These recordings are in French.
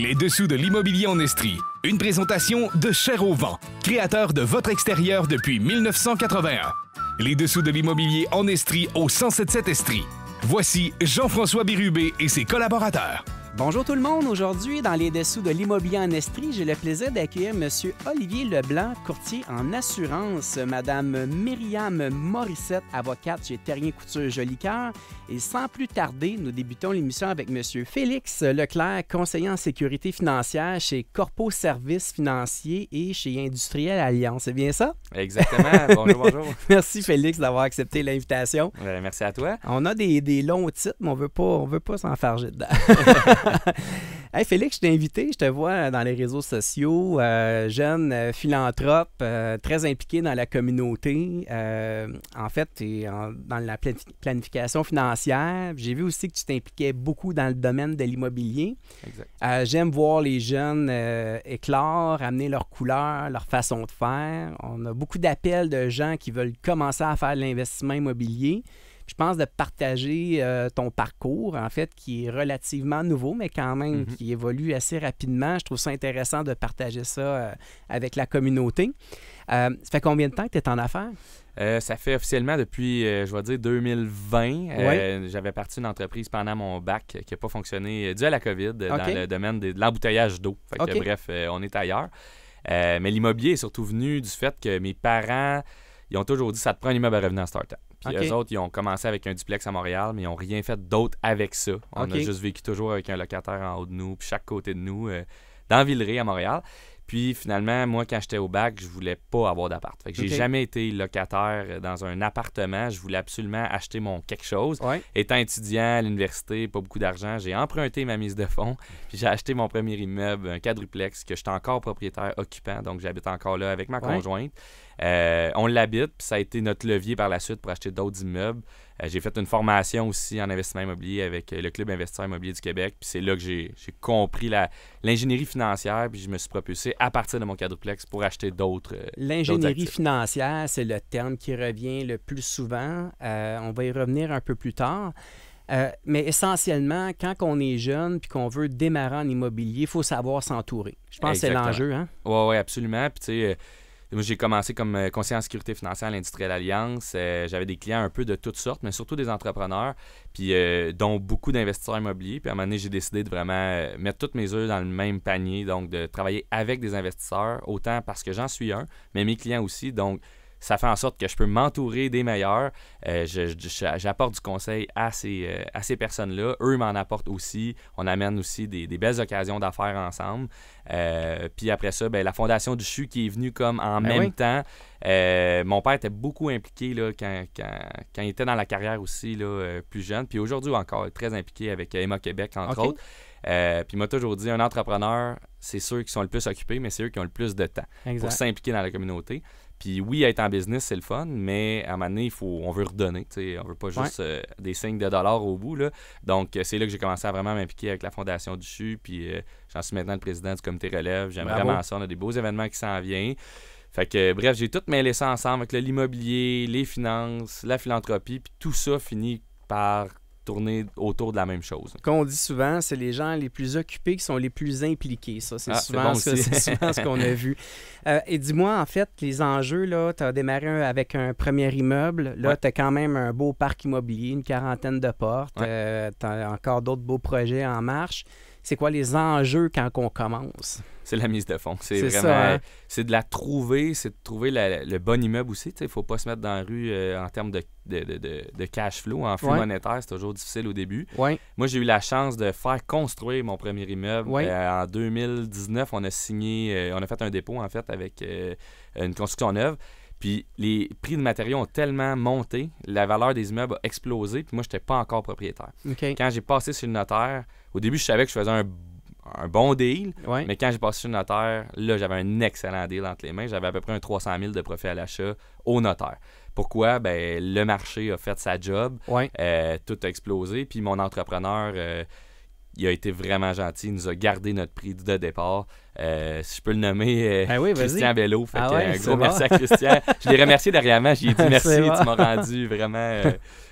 Les dessous de l'immobilier en Estrie. Une présentation de Cher au vent, créateur de votre extérieur depuis 1981. Les dessous de l'immobilier en Estrie au 1077 Estrie. Voici Jean-François Bérubé et ses collaborateurs. Bonjour tout le monde. Aujourd'hui, dans les dessous de l'immobilier en Estrie, j'ai le plaisir d'accueillir M. Olivier Leblanc, courtier en assurance, Mme Myriam Morissette, avocate chez Terrien Couture Jolicoeur. Et sans plus tarder, nous débutons l'émission avec M. Félix Leclerc, conseiller en sécurité financière chez Corpo Services Financiers et chez Industriel Alliance. C'est bien ça? Exactement. Bonjour. Merci Félix d'avoir accepté l'invitation. Merci à toi. On a des longs titres, mais on veut pas s'enfarger dedans. Hey Félix, je t'ai invité, je te vois dans les réseaux sociaux, jeune philanthrope, très impliqué dans la communauté. En fait, tu es dans la planification financière. J'ai vu aussi que tu t'impliquais beaucoup dans le domaine de l'immobilier. Exact. J'aime voir les jeunes éclore, amener leurs couleurs, leur façon de faire. On a beaucoup d'appels de gens qui veulent commencer à faire de l'investissement immobilier. Je pense de partager ton parcours, en fait, qui est relativement nouveau, mais quand même qui évolue assez rapidement. Je trouve ça intéressant de partager ça avec la communauté. Ça fait combien de temps que tu es en affaires? Ça fait officiellement depuis, je vais dire, 2020. J'avais parti une entreprise pendant mon bac qui n'a pas fonctionné dû à la COVID dans le domaine de l'embouteillage d'eau. Fait que, bref, on est ailleurs. Mais l'immobilier est surtout venu du fait que mes parents, ils ont toujours dit « ça te prend un immeuble à revenus en start-up ». Puis eux autres, ils ont commencé avec un duplex à Montréal, mais ils n'ont rien fait d'autre avec ça. On a juste vécu toujours avec un locataire en haut de nous, puis chaque côté de nous, dans Villeray à Montréal. Puis finalement, moi, quand j'étais au bac, je voulais pas avoir d'appart. Fait que j'ai jamais été locataire dans un appartement. Je voulais absolument acheter mon quelque chose. Étant étudiant à l'université, pas beaucoup d'argent, j'ai emprunté ma mise de fonds. Puis j'ai acheté mon premier immeuble, un quadruplex, que j'étais encore propriétaire occupant. Donc j'habite encore là avec ma conjointe. On l'habite, puis ça a été notre levier par la suite pour acheter d'autres immeubles. J'ai fait une formation aussi en investissement immobilier avec le Club investisseur immobilier du Québec. Puis c'est là que j'ai compris l'ingénierie financière, puis je me suis propulsé à partir de mon quadruplex pour acheter d'autres L'ingénierie financière, c'est le terme qui revient le plus souvent. On va y revenir un peu plus tard. Mais essentiellement, quand on est jeune puis qu'on veut démarrer en immobilier, il faut savoir s'entourer. Je pense que c'est l'enjeu. Hein? Oui, absolument. Puis tu sais... Moi, j'ai commencé comme conseiller en sécurité financière à l'Industriel Alliance. J'avais des clients un peu de toutes sortes, mais surtout des entrepreneurs, puis dont beaucoup d'investisseurs immobiliers. Puis à un moment donné, j'ai décidé de vraiment mettre toutes mes œufs dans le même panier, donc de travailler avec des investisseurs, autant parce que j'en suis un, mais mes clients aussi. Donc, ça fait en sorte que je peux m'entourer des meilleurs. J'apporte du conseil à ces personnes-là. Eux m'en apportent aussi. On amène aussi des belles occasions d'affaires ensemble. Puis après ça, la Fondation du CHU qui est venue comme en même temps. Mon père était beaucoup impliqué là, quand il était dans la carrière aussi, là, plus jeune. Puis aujourd'hui encore, très impliqué avec Emma Québec, entre autres. Puis il m'a toujours dit, un entrepreneur, c'est ceux qui sont le plus occupés, mais c'est eux qui ont le plus de temps pour s'impliquer dans la communauté. Puis oui, être en business, c'est le fun, mais à un moment donné, on veut redonner. On veut pas juste des signes de dollars au bout. Là. Donc, c'est là que j'ai commencé à vraiment m'impliquer avec la Fondation du CHU. Puis j'en suis maintenant le président du comité relève. J'aime vraiment ça. On a des beaux événements qui s'en viennent. Fait que, bref, j'ai tout mêlé ça ensemble avec l'immobilier, les finances, la philanthropie. Puis tout ça finit par tourner autour de la même chose. Qu'on dit souvent, c'est les gens les plus occupés qui sont les plus impliqués. Ça, c'est souvent ce qu'on a vu. Et dis-moi, en fait, les enjeux, là, tu as démarré avec un premier immeuble. Là, tu as quand même un beau parc immobilier, une quarantaine de portes. Tu as encore d'autres beaux projets en marche. C'est quoi les enjeux quand on commence? C'est la mise de fonds. C'est vraiment, ça, hein? c'est de la trouver, c'est de trouver le bon immeuble aussi. Il ne faut pas se mettre dans la rue en termes de cash flow. En flux monétaire, c'est toujours difficile au début. Moi, j'ai eu la chance de faire construire mon premier immeuble. En 2019, on a signé, on a fait un dépôt en fait avec une construction neuve. Puis les prix de matériaux ont tellement monté, la valeur des immeubles a explosé, puis moi, je n'étais pas encore propriétaire. Quand j'ai passé sur le notaire, au début, je savais que je faisais un bon deal, mais quand j'ai passé sur le notaire, là, j'avais un excellent deal entre les mains. J'avais à peu près un 300 000 de profit à l'achat au notaire. Pourquoi? Le marché a fait sa job, tout a explosé, puis mon entrepreneur... il a été vraiment gentil. Il nous a gardé notre prix de départ. Si je peux le nommer, oui, Christian Bello. Fait Ah que, ouais, un c'est gros bon. merci à Christian. Je l'ai remercié dernièrement. J'ai dit merci. C'est bon. Tu m'as rendu vraiment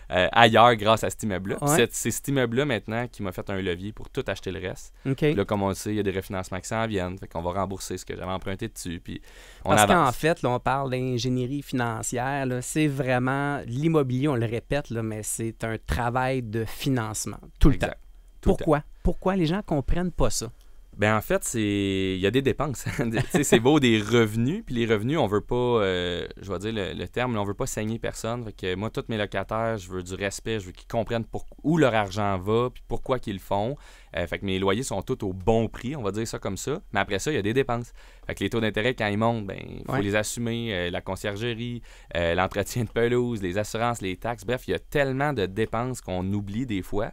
ailleurs grâce à cet immeuble-là. Ouais. C'est cet immeuble-là maintenant qui m'a fait un levier pour tout acheter le reste. OK. Puis là, comme on le sait, il y a des refinancements qui s'en viennent. Fait qu'on va rembourser ce que j'avais emprunté dessus. Puis on Parce qu'en avance. fait, là, on parle d'ingénierie financière. Là, c'est vraiment l'immobilier, on le répète, là, mais c'est un travail de financement tout le Exact. temps. Tout le temps. Pourquoi? Pourquoi les gens comprennent pas ça? Ben en fait, il y a des dépenses. Tu sais, c'est beau des revenus, puis les revenus, on veut pas, je vais dire le terme, mais on veut pas saigner personne. Fait que moi, tous mes locataires, je veux du respect, je veux qu'ils comprennent où leur argent va, puis pourquoi qu'ils le font. Fait que mes loyers sont tous au bon prix, on va dire ça comme ça. Mais après ça, il y a des dépenses. Fait que les taux d'intérêt, quand ils montent, ben il faut les assumer. La conciergerie, l'entretien de pelouse, les assurances, les taxes. Bref, il y a tellement de dépenses qu'on oublie des fois.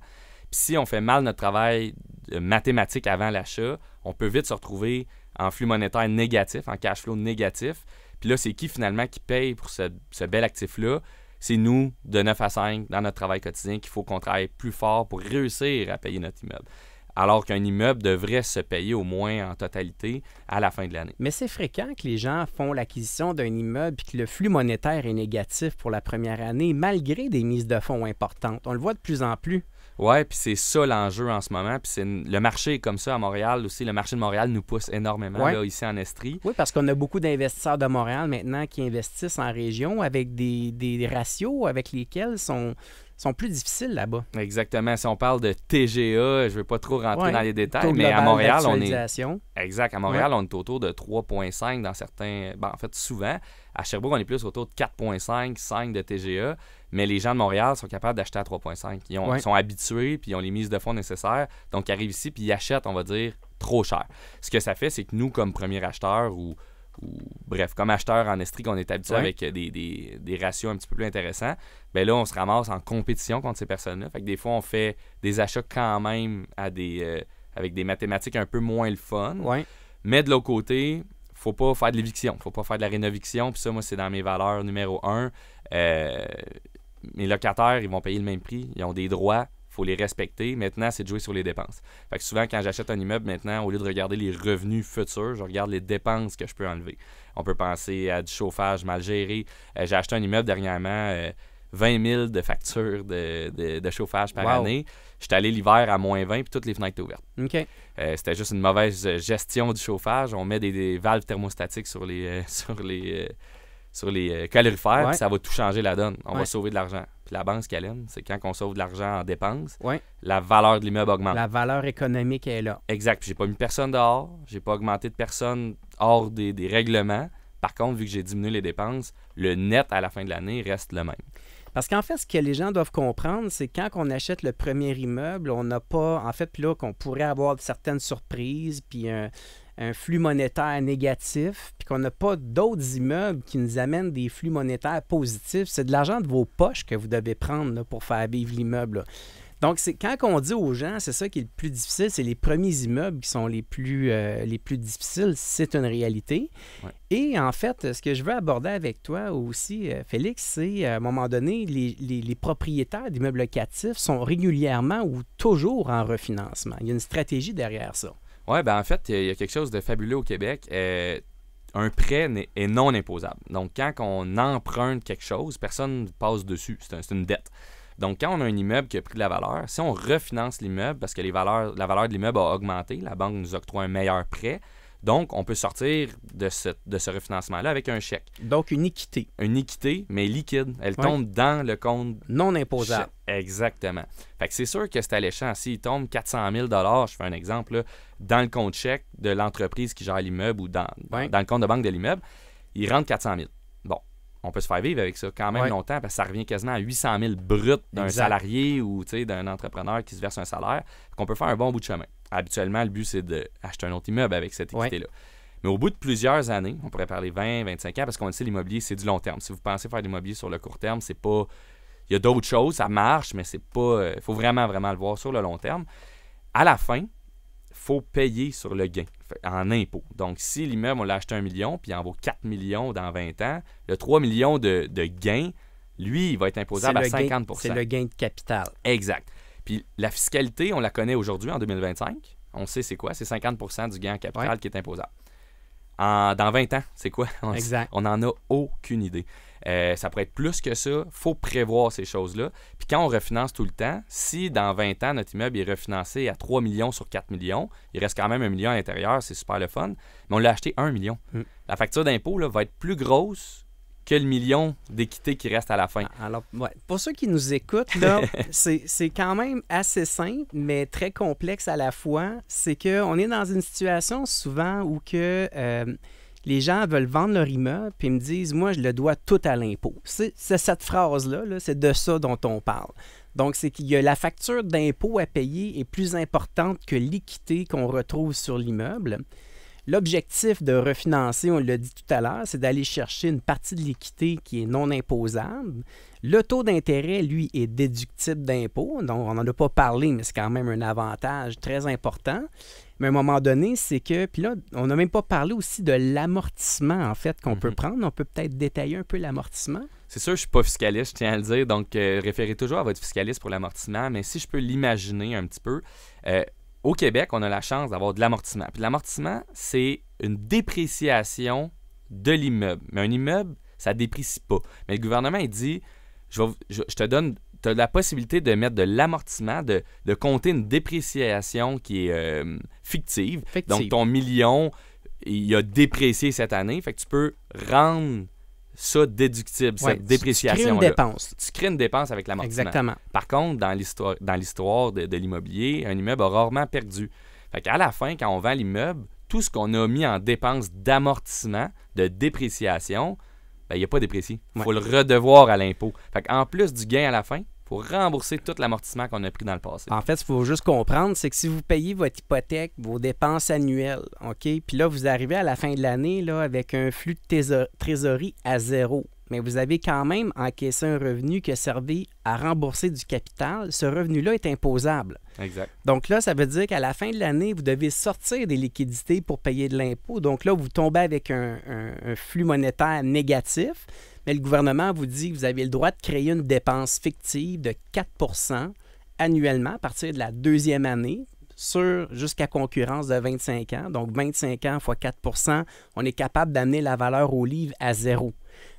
Puis si on fait mal notre travail mathématique avant l'achat, on peut vite se retrouver en flux monétaire négatif, en cash flow négatif. Puis là, c'est qui finalement qui paye pour ce bel actif-là? C'est nous, de 9 à 5, dans notre travail quotidien, qu'il faut qu'on travaille plus fort pour réussir à payer notre immeuble. Alors qu'un immeuble devrait se payer au moins en totalité à la fin de l'année. Mais c'est fréquent que les gens font l'acquisition d'un immeuble et que le flux monétaire est négatif pour la première année, malgré des mises de fonds importantes. On le voit de plus en plus. Ouais, puis c'est ça l'enjeu en ce moment. Puis le marché est comme ça à Montréal aussi. Le marché de Montréal nous pousse énormément là, ici en Estrie. Oui, parce qu'on a beaucoup d'investisseurs de Montréal maintenant qui investissent en région avec des ratios avec lesquels sont plus difficiles là-bas. Exactement. Si on parle de TGA, je ne vais pas trop rentrer dans les détails, mais à global Montréal, on est. d'actualisation. Exact. À Montréal, on est autour de 3,5 dans certains. Ben, en fait, souvent. À Sherbrooke, on est plus autour de 4,5, 5 de TGA. Mais les gens de Montréal sont capables d'acheter à 3,5. Ils sont habitués, puis ils ont les mises de fonds nécessaires. Donc, ils arrivent ici, puis ils achètent, on va dire, trop cher. Ce que ça fait, c'est que nous, comme premier acheteur ou bref, comme acheteur en Estrie, qu'on est habitué avec des ratios un petit peu plus intéressants, bien là, on se ramasse en compétition contre ces personnes-là. Fait que des fois, on fait des achats quand même avec des mathématiques un peu moins le fun. Ouais. Mais de l'autre côté, faut pas faire de l'éviction, faut pas faire de la rénoviction. Puis ça, moi, c'est dans mes valeurs numéro 1. Mes locataires, ils vont payer le même prix. Ils ont des droits. Il faut les respecter. Maintenant, c'est de jouer sur les dépenses. Fait que souvent, quand j'achète un immeuble, maintenant, au lieu de regarder les revenus futurs, je regarde les dépenses que je peux enlever. On peut penser à du chauffage mal géré. J'ai acheté un immeuble dernièrement, 20 000 de factures de chauffage par année. J'étais allé l'hiver à moins 20 puis toutes les fenêtres étaient ouvertes. OK. C'était juste une mauvaise gestion du chauffage. On met des valves thermostatiques sur les calorifères, puis ça va tout changer la donne. On va sauver de l'argent. Puis la banque, ce qu'elle aime, c'est quand on sauve de l'argent en dépenses, la valeur de l'immeuble augmente. La valeur économique est là. Exact. Puis j'ai pas mis personne dehors. J'ai pas augmenté de personne hors des règlements. Par contre, vu que j'ai diminué les dépenses, le net à la fin de l'année reste le même. Parce qu'en fait, ce que les gens doivent comprendre, c'est que quand on achète le premier immeuble, on n'a pas, en fait, là, qu'on pourrait avoir certaines surprises, puis un flux monétaire négatif, puis qu'on n'a pas d'autres immeubles qui nous amènent des flux monétaires positifs. C'est de l'argent de vos poches que vous devez prendre là, pour faire vivre l'immeuble, là. Donc, quand on dit aux gens, c'est ça qui est le plus difficile, c'est les premiers immeubles qui sont les plus difficiles, c'est une réalité. Ouais. Et en fait, ce que je veux aborder avec toi aussi, Félix, c'est à un moment donné, les propriétaires d'immeubles locatifs sont régulièrement ou toujours en refinancement. Il y a une stratégie derrière ça. Oui, ben en fait, il y a quelque chose de fabuleux au Québec. Un prêt est non imposable. Donc, quand on emprunte quelque chose, personne ne passe dessus. C'est une dette. Donc, quand on a un immeuble qui a pris de la valeur, si on refinance l'immeuble parce que la valeur de l'immeuble a augmenté, la banque nous octroie un meilleur prêt, donc on peut sortir de ce refinancement-là avec un chèque. Donc, une équité. Une équité, mais liquide. Elle tombe dans le compte non imposable. Exactement. Fait que c'est sûr que c'est alléchant. S'il tombe 400 000 $, je fais un exemple, là, dans le compte chèque de l'entreprise qui gère l'immeuble ou dans le compte de banque de l'immeuble, il rentre 400 000. Bon, on peut se faire vivre avec ça quand même longtemps parce que ça revient quasiment à 800 000 brut d'un salarié ou d'un entrepreneur qui se verse un salaire. Qu'on peut faire un bon bout de chemin. Habituellement, le but, c'est d'acheter un autre immeuble avec cette équité-là. Mais au bout de plusieurs années, on pourrait parler 20, 25 ans, parce qu'on le sait, l'immobilier, c'est du long terme. Si vous pensez faire de l'immobilier sur le court terme, c'est pas... Il y a d'autres choses, ça marche, mais c'est pas... Il faut vraiment, vraiment le voir sur le long terme. À la fin, il faut payer sur le gain en impôts. Donc, si l'immeuble, on l'a acheté 1 million, puis il en vaut 4 millions dans 20 ans, le 3 millions de gain, lui, il va être imposable à 50 %. C'est le gain de capital. Exact. Puis la fiscalité, on la connaît aujourd'hui, en 2025. On sait c'est quoi, c'est 50% du gain en capital qui est imposable. Dans 20 ans, c'est quoi? Exact. On n'en a aucune idée. Ça pourrait être plus que ça. Il faut prévoir ces choses-là. Puis quand on refinance tout le temps, si dans 20 ans, notre immeuble est refinancé à 3 millions sur 4 millions, il reste quand même 1 million à l'intérieur, c'est super le fun, mais on l'a acheté 1 million. La facture d'impôt là, va être plus grosse que le million d'équité qui reste à la fin. Alors, pour ceux qui nous écoutent, là, c'est quand même assez simple, mais très complexe à la fois. C'est qu'on est dans une situation souvent où que, les gens veulent vendre leur immeuble puis ils me disent « Moi, je le dois tout à l'impôt ». C'est cette phrase-là, là, c'est de ça dont on parle. Donc, c'est qu'il y a la facture d'impôt à payer est plus importante que l'équité qu'on retrouve sur l'immeuble. L'objectif de refinancer, on l'a dit tout à l'heure, c'est d'aller chercher une partie de l'équité qui est non imposable. Le taux d'intérêt, lui, est déductible d'impôt. Donc, on n'en a pas parlé, mais c'est quand même un avantage très important. Mais à un moment donné, c'est que... Puis là, on n'a même pas parlé aussi de l'amortissement, en fait, qu'on peut prendre. On peut peut-être détailler un peu l'amortissement. C'est sûr, je ne suis pas fiscaliste, je tiens à le dire. Donc, référez toujours à votre fiscaliste pour l'amortissement. Mais si je peux l'imaginer un petit peu... au Québec, on a la chance d'avoir de l'amortissement. Puis l'amortissement, c'est une dépréciation de l'immeuble. Mais un immeuble, ça ne déprécie pas. Mais le gouvernement, il dit, je te donne, tu as la possibilité de mettre de l'amortissement, de compter une dépréciation qui est fictive. Donc, ton million, il a déprécié cette année. Fait que tu peux rendre ça déductible, cette dépréciation-là. Tu crées une dépense. Tu crées une dépense avec l'amortissement. Exactement. Par contre, dans l'histoire de l'immobilier, un immeuble a rarement perdu. Fait qu'à la fin, quand on vend l'immeuble, tout ce qu'on a mis en dépense d'amortissement, de dépréciation, il n'y a pas déprécié. Il faut le redevoir à l'impôt. Fait qu'en plus du gain à la fin, il faut rembourser tout l'amortissement qu'on a pris dans le passé. En fait, il faut juste comprendre, c'est que si vous payez votre hypothèque, vos dépenses annuelles, OK, puis là, vous arrivez à la fin de l'année là, avec un flux de trésorerie à zéro, mais vous avez quand même encaissé un revenu qui a servi à rembourser du capital. Ce revenu-là est imposable. Exact. Donc là, ça veut dire qu'à la fin de l'année, vous devez sortir des liquidités pour payer de l'impôt. Donc là, vous tombez avec un flux monétaire négatif. Mais le gouvernement vous dit que vous avez le droit de créer une dépense fictive de 4 % annuellement à partir de la deuxième année jusqu'à concurrence de 25 ans. Donc, 25 ans fois 4 %, on est capable d'amener la valeur au livre à zéro.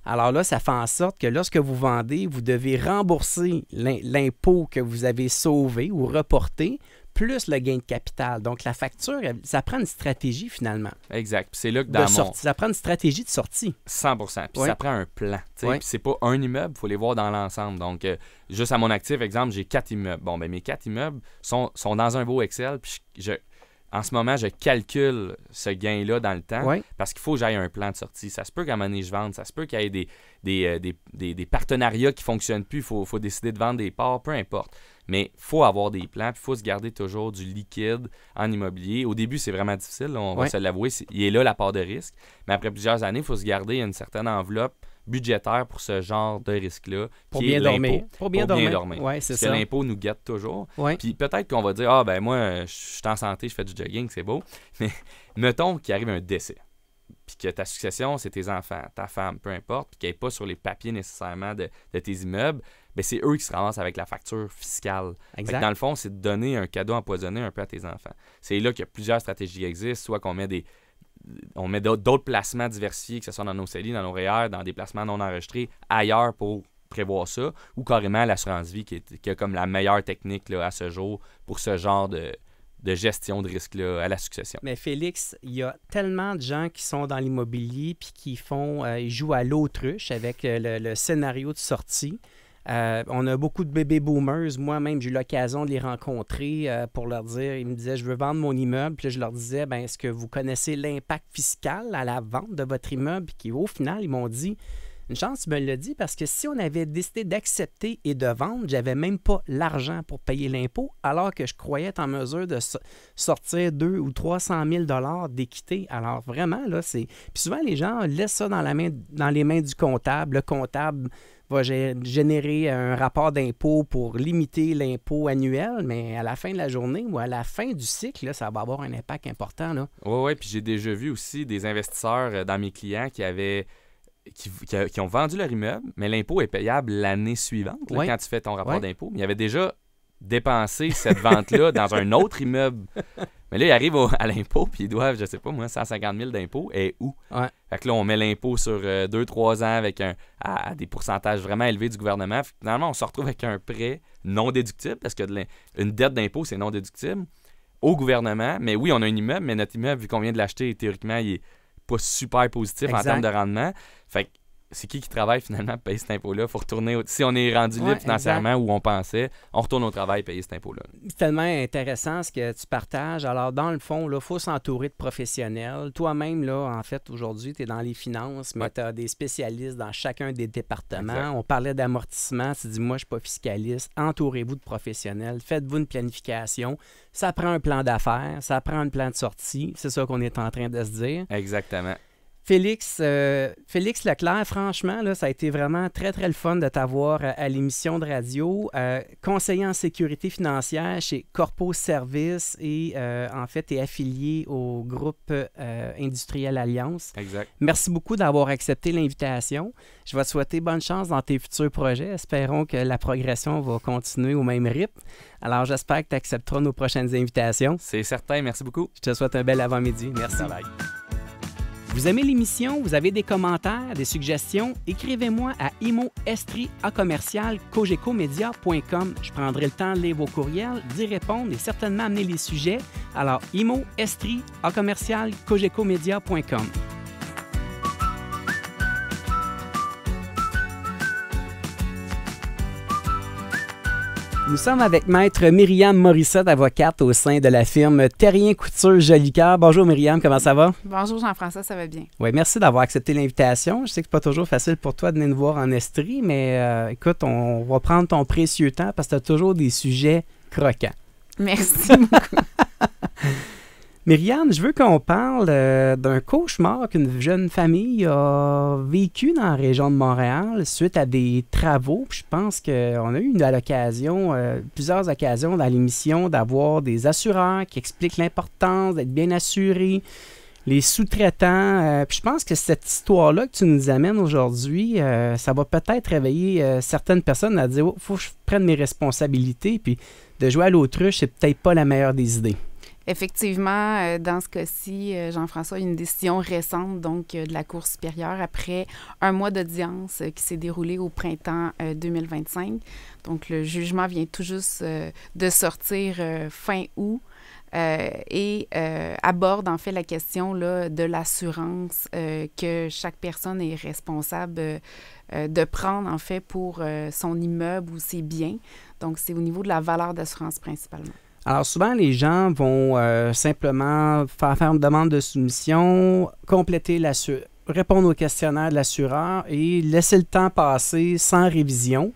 Alors là, ça fait en sorte que lorsque vous vendez, vous devez rembourser l'impôt que vous avez sauvé ou reporté, plus le gain de capital. Donc, la facture, ça prend une stratégie finalement. Exact. Puis c'est là que ça prend une stratégie de sortie. 100%. Puis ça prend un plan. Puis c'est pas un immeuble, il faut les voir dans l'ensemble. Donc, juste à mon actif, exemple, j'ai 4 immeubles. Bon, ben mes 4 immeubles sont dans un beau Excel. Puis en ce moment, je calcule ce gain-là dans le temps parce qu'il faut que j'aille un plan de sortie. Ça se peut qu'à un moment donné, je vende. Ça se peut qu'il y ait des partenariats qui ne fonctionnent plus. Il faut décider de vendre des parts, peu importe. Mais il faut avoir des plans, puis il faut se garder toujours du liquide en immobilier. Au début, c'est vraiment difficile, là, on va se l'avouer. Il est là la part de risque. Mais après plusieurs années, il faut se garder une certaine enveloppe budgétaire pour ce genre de risque-là. Pour bien dormir. Pour bien dormir. Oui, c'est ça. Parce que l'impôt nous guette toujours. Puis peut-être qu'on va dire, moi, je suis en santé, je fais du jogging, c'est beau. Mais mettons qu'il arrive un décès. Puis que ta succession, c'est tes enfants, ta femme, peu importe, puis qu'elle n'est pas sur les papiers nécessairement de tes immeubles, bien, c'est eux qui se ramassent avec la facture fiscale. Fait que dans le fond, c'est de donner un cadeau empoisonné un peu à tes enfants. C'est là qu'il y a plusieurs stratégies qui existent, soit qu'on met d'autres placements diversifiés, que ce soit dans nos CELI, dans nos REER, dans des placements non enregistrés, ailleurs pour prévoir ça, ou carrément l'assurance vie qui a comme la meilleure technique là, à ce jour pour ce genre de gestion de risque-là à la succession. Mais Félix, il y a tellement de gens qui sont dans l'immobilier puis qui ils jouent à l'autruche avec le scénario de sortie. On a beaucoup de baby boomers. Moi-même, j'ai eu l'occasion de les rencontrer pour leur dire, ils me disaient, je veux vendre mon immeuble. Puis là, je leur disais, est-ce que vous connaissez l'impact fiscal à la vente de votre immeuble? Puis au final, ils m'ont dit, une chance, tu me l'as dit, parce que si on avait décidé d'accepter et de vendre, j'avais même pas l'argent pour payer l'impôt, alors que je croyais être en mesure de sortir 200 ou 300 000 $ d'équité. Alors vraiment, là, c'est... Puis souvent, les gens laissent ça dans les mains du comptable. Le comptable va générer un rapport d'impôt pour limiter l'impôt annuel, mais à la fin de la journée ou à la fin du cycle, là, ça va avoir un impact important. Oui, puis j'ai déjà vu aussi des investisseurs dans mes clients qui ont vendu leur immeuble, mais l'impôt est payable l'année suivante quand tu fais ton rapport d'impôt. Mais il y avait déjà dépenser cette vente-là dans un autre immeuble. Mais là, ils arrivent à l'impôt, puis ils doivent, je sais pas moi, 150 000 d'impôt. Et où? Ouais. Fait que là, on met l'impôt sur 2-3 ans avec à des pourcentages vraiment élevés du gouvernement. Finalement, on se retrouve avec un prêt non déductible, parce que une dette d'impôt, c'est non déductible, au gouvernement. Mais oui, on a un immeuble, mais notre immeuble, vu qu'on vient de l'acheter, théoriquement, il est pas super positif en termes de rendement. Fait que c'est qui travaille finalement pour payer cet impôt-là? Il faut retourner, si on est rendu libre financièrement où on pensait, on retourne au travail et payer cet impôt-là. C'est tellement intéressant ce que tu partages. Alors, dans le fond, il faut s'entourer de professionnels. Toi-même, là, en fait, aujourd'hui, tu es dans les finances, mais tu as des spécialistes dans chacun des départements. Exact. On parlait d'amortissement. Tu dis, moi, je ne suis pas fiscaliste. Entourez-vous de professionnels. Faites-vous une planification. Ça prend un plan d'affaires. Ça prend un plan de sortie. C'est ça qu'on est en train de se dire. Exactement. Félix Leclerc, franchement, là, ça a été vraiment très, très le fun de t'avoir à l'émission de radio. Conseiller en sécurité financière chez Corpo Service et en fait, tu es affilié au groupe Industriel Alliance. Exact. Merci beaucoup d'avoir accepté l'invitation. Je vais te souhaiter bonne chance dans tes futurs projets. Espérons que la progression va continuer au même rythme. Alors, j'espère que tu accepteras nos prochaines invitations. C'est certain. Merci beaucoup. Je te souhaite un bel avant-midi. Merci. Bye bye. Vous aimez l'émission? Vous avez des commentaires, des suggestions? Écrivez-moi à imo@cogecomedia.com. Je prendrai le temps de lire vos courriels, d'y répondre et certainement amener les sujets. Alors, imo@cogecomedia.com. Nous sommes avec Maître Myriam Morissette, avocate au sein de la firme Terrien Couture Jolicoeur. Bonjour Myriam, comment ça va? Bonjour Jean-François, ça va bien. Oui, merci d'avoir accepté l'invitation. Je sais que c'est pas toujours facile pour toi de venir nous voir en Estrie, mais écoute, on va prendre ton précieux temps parce que tu as toujours des sujets croquants. Merci beaucoup. Myriam, je veux qu'on parle d'un cauchemar qu'une jeune famille a vécu dans la région de Montréal suite à des travaux. Puis je pense qu'on a eu plusieurs occasions dans l'émission d'avoir des assureurs qui expliquent l'importance d'être bien assuré, les sous-traitants. Puis je pense que cette histoire-là que tu nous amènes aujourd'hui, ça va peut-être réveiller certaines personnes à dire « Oh, faut que je prenne mes responsabilités. » Puis de jouer à l'autruche, c'est peut-être pas la meilleure des idées. Effectivement, dans ce cas-ci, Jean-François, il y a une décision récente donc de la Cour supérieure après un mois d'audience qui s'est déroulé au printemps 2025. Donc, le jugement vient tout juste de sortir fin août et aborde en fait la question là, de l'assurance que chaque personne est responsable de prendre en fait pour son immeuble ou ses biens. Donc, c'est au niveau de la valeur d'assurance principalement. Alors, souvent, les gens vont simplement faire une demande de soumission, répondre au questionnaire de l'assureur et laisser le temps passer sans révision.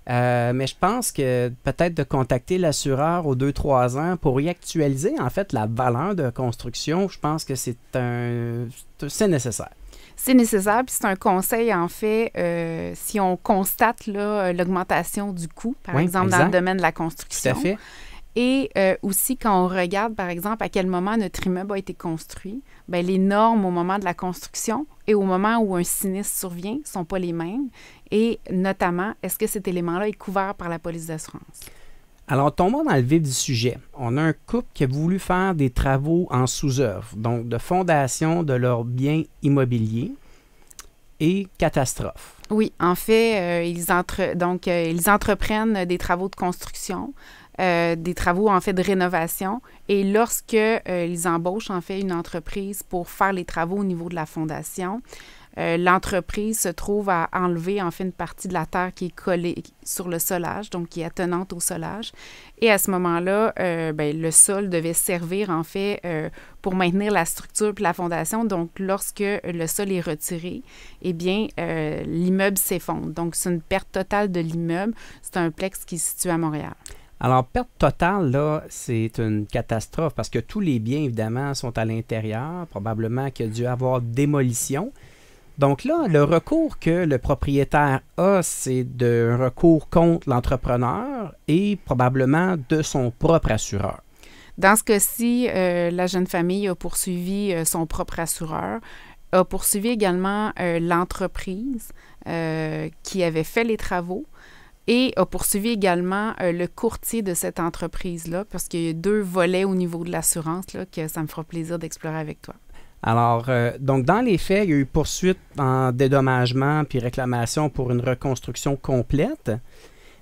Mais je pense que peut-être de contacter l'assureur aux 2-3 ans pour y actualiser, en fait, la valeur de construction, je pense que c'est nécessaire. C'est nécessaire, puis c'est un conseil, en fait, si on constate là, l'augmentation du coût, par exemple, dans le domaine de la construction. Tout à fait. Et aussi, quand on regarde, par exemple, à quel moment notre immeuble a été construit, bien, les normes au moment de la construction et au moment où un sinistre survient ne sont pas les mêmes. Et notamment, est-ce que cet élément-là est couvert par la police d'assurance? Alors, tombons dans le vif du sujet. On a un couple qui a voulu faire des travaux en sous-œuvre, donc de fondation de leurs biens immobiliers et catastrophe. Oui, en fait, ils entreprennent des travaux de construction, des travaux en fait de rénovation et lorsque ils embauchent en fait une entreprise pour faire les travaux au niveau de la fondation, l'entreprise se trouve à enlever en fait une partie de la terre qui est collée sur le solage, donc qui est attenante au solage. Et à ce moment-là, le sol devait servir en fait pour maintenir la structure puis la fondation. Donc, lorsque le sol est retiré, eh bien, l'immeuble s'effondre. Donc, c'est une perte totale de l'immeuble. C'est un plex qui se situe à Montréal. Alors, perte totale, là, c'est une catastrophe parce que tous les biens, évidemment, sont à l'intérieur. Probablement qu'il y a dû avoir démolition. Donc là, le recours que le propriétaire a, c'est un recours contre l'entrepreneur et probablement de son propre assureur. Dans ce cas-ci, la jeune famille a poursuivi son propre assureur, a poursuivi également l'entreprise qui avait fait les travaux. et a poursuivi également le courtier de cette entreprise-là, parce qu'il y a 2 volets au niveau de l'assurance là, que ça me fera plaisir d'explorer avec toi. Alors, donc, dans les faits, il y a eu poursuite en dédommagement puis réclamation pour une reconstruction complète.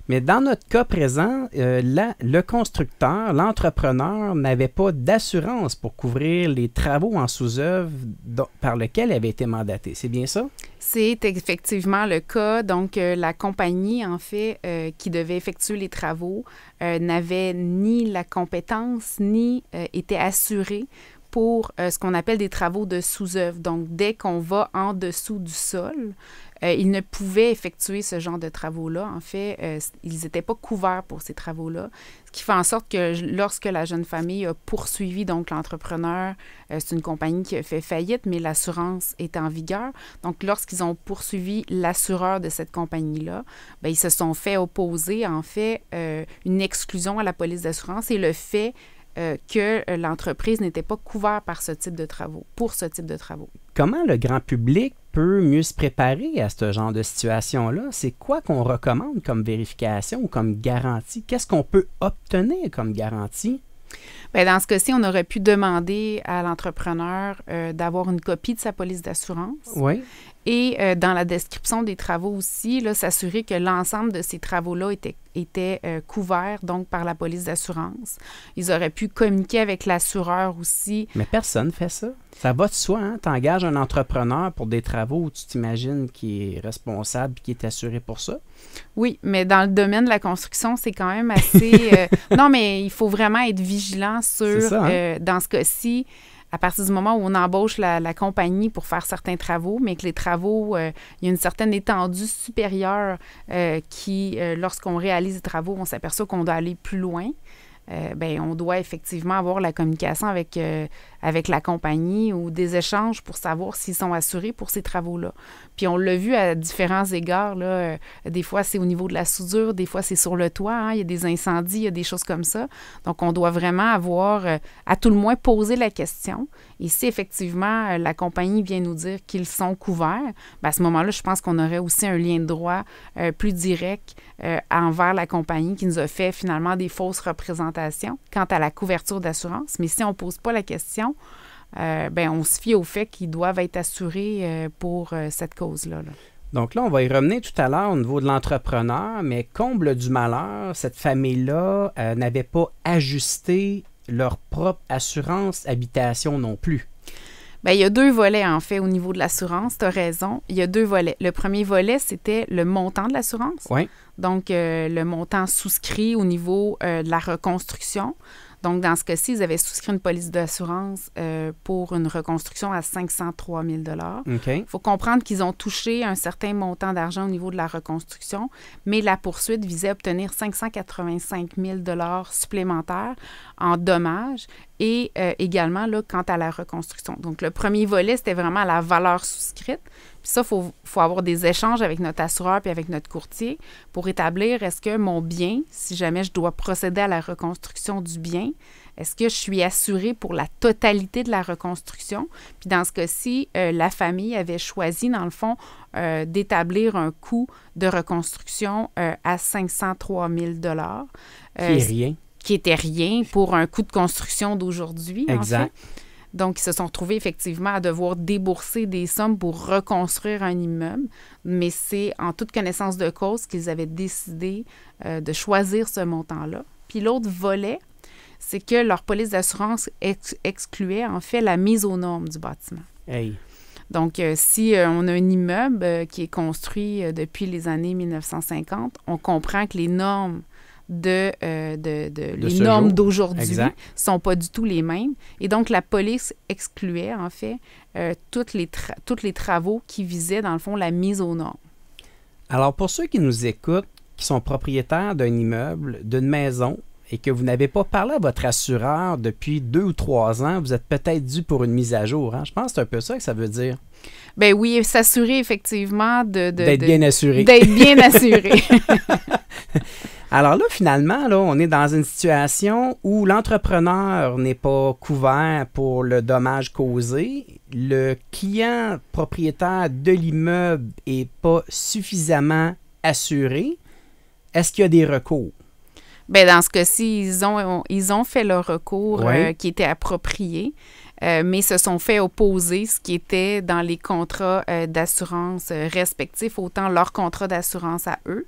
Mais dans notre cas présent, le constructeur, l'entrepreneur, n'avait pas d'assurance pour couvrir les travaux en sous-œuvre par lesquels il avait été mandaté. C'est bien ça? C'est effectivement le cas. Donc, la compagnie, en fait, qui devait effectuer les travaux, n'avait ni la compétence, ni était assurée pour ce qu'on appelle des travaux de sous-œuvre. Donc, dès qu'on va en dessous du sol, ils ne pouvaient effectuer ce genre de travaux-là. En fait, ils n'étaient pas couverts pour ces travaux-là, ce qui fait en sorte que lorsque la jeune famille a poursuivi donc l'entrepreneur, c'est une compagnie qui a fait faillite, mais l'assurance est en vigueur. Donc, lorsqu'ils ont poursuivi l'assureur de cette compagnie-là, bien, ils se sont fait opposer, en fait, une exclusion à la police d'assurance et le fait que l'entreprise n'était pas couverte par ce type de travaux, pour ce type de travaux. Comment le grand public peut mieux se préparer à ce genre de situation-là? C'est quoi qu'on recommande comme vérification ou comme garantie? Qu'est-ce qu'on peut obtenir comme garantie? Bien, dans ce cas-ci, on aurait pu demander à l'entrepreneur d'avoir une copie de sa police d'assurance. Oui. Et dans la description des travaux aussi, là, s'assurer que l'ensemble de ces travaux-là étaient couverts donc par la police d'assurance. Ils auraient pu communiquer avec l'assureur aussi. Mais personne ne fait ça. Ça va de soi, hein? Tu engages un entrepreneur pour des travaux où tu t'imagines qu'il est responsable et qu'il est assuré pour ça. Oui, mais dans le domaine de la construction, c'est quand même assez... non, mais il faut vraiment être vigilant sur, ça, hein? Dans ce cas-ci, à partir du moment où on embauche la compagnie pour faire certains travaux, mais que les travaux, il y a une certaine étendue supérieure qui, lorsqu'on réalise les travaux, on s'aperçoit qu'on doit aller plus loin. Bien, on doit effectivement avoir la communication avec la compagnie ou des échanges pour savoir s'ils sont assurés pour ces travaux-là. Puis on l'a vu à différents égards, là, des fois c'est au niveau de la soudure, des fois c'est sur le toit, hein, il y a des incendies, il y a des choses comme ça. Donc on doit vraiment avoir, à tout le moins, posé la question. Et si effectivement la compagnie vient nous dire qu'ils sont couverts, bien, à ce moment-là, je pense qu'on aurait aussi un lien de droit plus direct envers la compagnie qui nous a fait finalement des fausses représentations quant à la couverture d'assurance. Mais si on ne pose pas la question, ben, on se fie au fait qu'ils doivent être assurés pour cette cause-là. Là. Donc là, on va y revenir tout à l'heure au niveau de l'entrepreneur, mais comble du malheur, cette famille-là n'avait pas ajusté leur propre assurance habitation non plus. Bien, il y a 2 volets, en fait, au niveau de l'assurance. Tu as raison. Il y a 2 volets. Le premier volet, c'était le montant de l'assurance. Oui. Donc, le montant souscrit au niveau de la reconstruction. Donc, dans ce cas-ci, ils avaient souscrit une police d'assurance pour une reconstruction à 503 000 $. OK. Il faut comprendre qu'ils ont touché un certain montant d'argent au niveau de la reconstruction, mais la poursuite visait à obtenir 585 000 $ supplémentaires en dommages et également là, quant à la reconstruction. Donc, le premier volet, c'était vraiment la valeur souscrite. Puis ça, il faut avoir des échanges avec notre assureur puis avec notre courtier pour établir est-ce que mon bien, si jamais je dois procéder à la reconstruction du bien, est-ce que je suis assurée pour la totalité de la reconstruction? Puis dans ce cas-ci, la famille avait choisi, dans le fond, d'établir un coût de reconstruction à 503 000 $. Qui est rien. Qui était rien pour un coût de construction d'aujourd'hui, exact. En fait. Donc, ils se sont retrouvés effectivement à devoir débourser des sommes pour reconstruire un immeuble, mais c'est en toute connaissance de cause qu'ils avaient décidé de choisir ce montant-là. Puis l'autre volet, c'est que leur police d'assurance excluait en fait la mise aux normes du bâtiment. Hey. Donc, si on a un immeuble qui est construit depuis les années 1950, on comprend que les normes les normes d'aujourd'hui ne sont pas du tout les mêmes. Et donc, la police excluait, en fait, tous les travaux qui visaient, dans le fond, la mise aux normes. Alors, pour ceux qui nous écoutent, qui sont propriétaires d'un immeuble, d'une maison, et que vous n'avez pas parlé à votre assureur depuis 2 ou 3 ans, vous êtes peut-être dû pour une mise à jour. Hein? Je pense que c'est un peu ça que ça veut dire. Bien oui, s'assurer effectivement d'être bien assuré. D'être bien assuré. Alors là, finalement, là, on est dans une situation où l'entrepreneur n'est pas couvert pour le dommage causé. Le client propriétaire de l'immeuble n'est pas suffisamment assuré. Est-ce qu'il y a des recours? Bien, dans ce cas-ci, ils ont fait le recours Oui. qui était approprié, mais se sont fait opposer ce qui était dans les contrats d'assurance respectifs, autant leur contrat d'assurance à eux,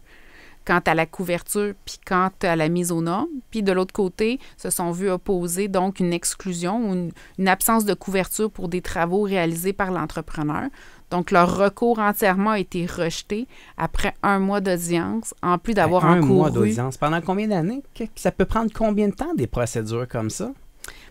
quant à la couverture, puis quant à la mise aux normes. Puis de l'autre côté, se sont vus opposer donc une exclusion ou une absence de couverture pour des travaux réalisés par l'entrepreneur. Donc, leur recours entièrement a été rejeté après 1 mois d'audience, en plus d'avoir Un encouru... mois d'audience. Pendant combien d'années? Ça peut prendre combien de temps, des procédures comme ça?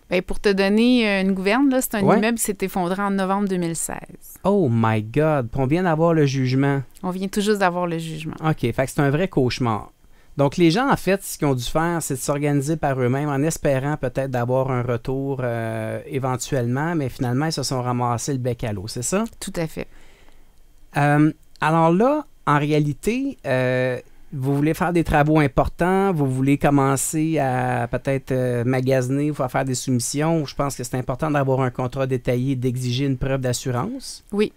Bien, pour te donner une gouverne, là, c'est un Ouais. immeuble qui s'est effondré en novembre 2016. Oh my God! Puis on vient d'avoir le jugement. On vient tout juste d'avoir le jugement. OK, fait que c'est un vrai cauchemar. Donc, les gens, en fait, ce qu'ils ont dû faire, c'est de s'organiser par eux-mêmes en espérant peut-être d'avoir un retour éventuellement, mais finalement, ils se sont ramassés le bec à l'eau, c'est ça? Tout à fait. Alors là, en réalité, vous voulez faire des travaux importants, vous voulez commencer à peut-être magasiner ou faire des soumissions. Je pense que c'est important d'avoir un contrat détaillé, d'exiger une preuve d'assurance. Oui.